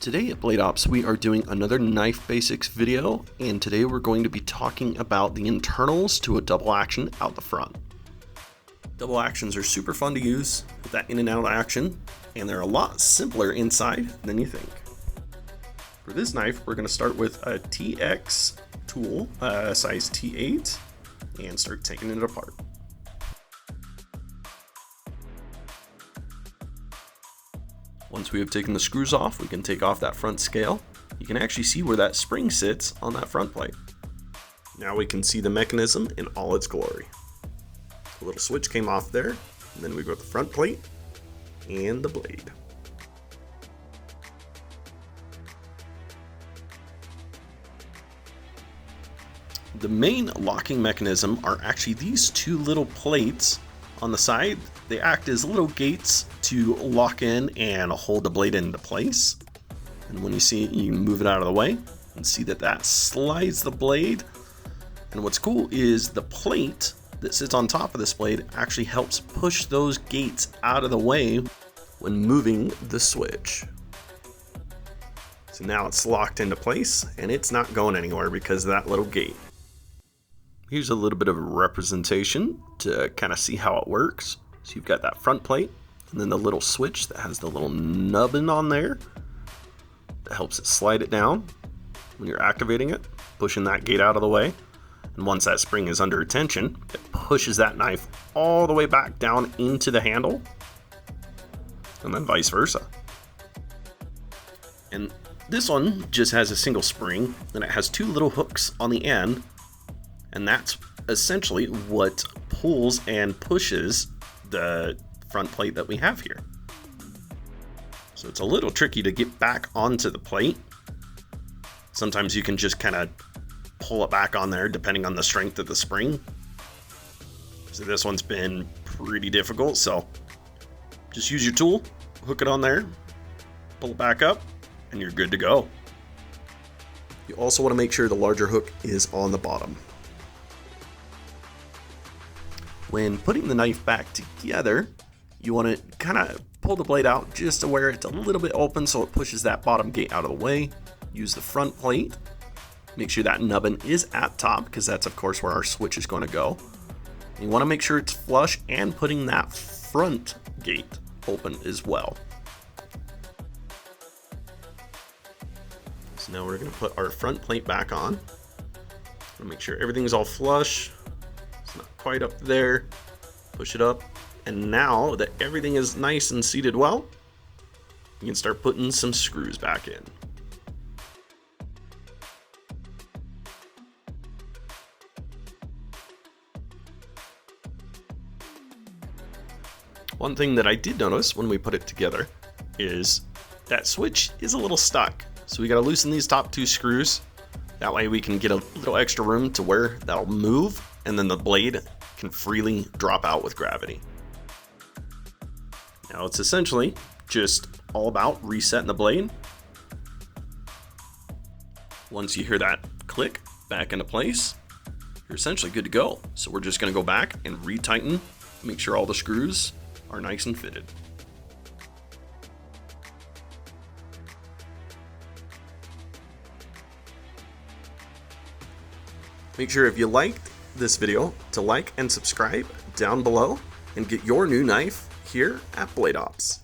Today at Blade Ops, we are doing another knife basics video, and today we're going to be talking about the internals to a double action out the front. Double actions are super fun to use with that in and out action, and they're a lot simpler inside than you think. For this knife, we're going to start with a TX tool, size T8, and start taking it apart. Once we have taken the screws off, we can take off that front scale. You can actually see where that spring sits on that front plate. Now we can see the mechanism in all its glory. The little switch came off there, and then we got the front plate and the blade. The main locking mechanism are actually these two little plates on the side. They act as little gates to lock in and hold the blade into place. And when you see it, you can move it out of the way and see that that slides the blade. And what's cool is the plate that sits on top of this blade actually helps push those gates out of the way when moving the switch. So now it's locked into place and it's not going anywhere because of that little gate. Here's a little bit of a representation to kind of see how it works. So you've got that front plate and then the little switch that has the little nubbin on there that helps it slide it down when you're activating it, pushing that gate out of the way. And once that spring is under tension, it pushes that knife all the way back down into the handle, and then vice versa. And this one just has a single spring and it has two little hooks on the end. And that's essentially what pulls and pushes the front plate that we have here. So it's a little tricky to get back onto the plate. Sometimes you can just kind of pull it back on there depending on the strength of the spring. So this one's been pretty difficult, so just use your tool, hook it on there, pull it back up, and you're good to go. You also want to make sure the larger hook is on the bottom. When putting the knife back together, you want to kind of pull the blade out just to where it's a little bit open so it pushes that bottom gate out of the way. Use the front plate. Make sure that nubbin is at top because that's of course where our switch is going to go. You want to make sure it's flush and putting that front gate open as well. So now we're going to put our front plate back on. Make sure everything's all flush. Not quite up there, push it up, and now that everything is nice and seated well, you can start putting some screws back in. One thing that I did notice when we put it together is that switch is a little stuck, so we got to loosen these top two screws. That way we can get a little extra room to where that'll move and then the blade can freely drop out with gravity. Now it's essentially just all about resetting the blade. Once you hear that click back into place, you're essentially good to go. So we're just going to go back and retighten, make sure all the screws are nice and fitted. Make sure if you liked this video to like and subscribe down below and get your new knife here at Blade Ops.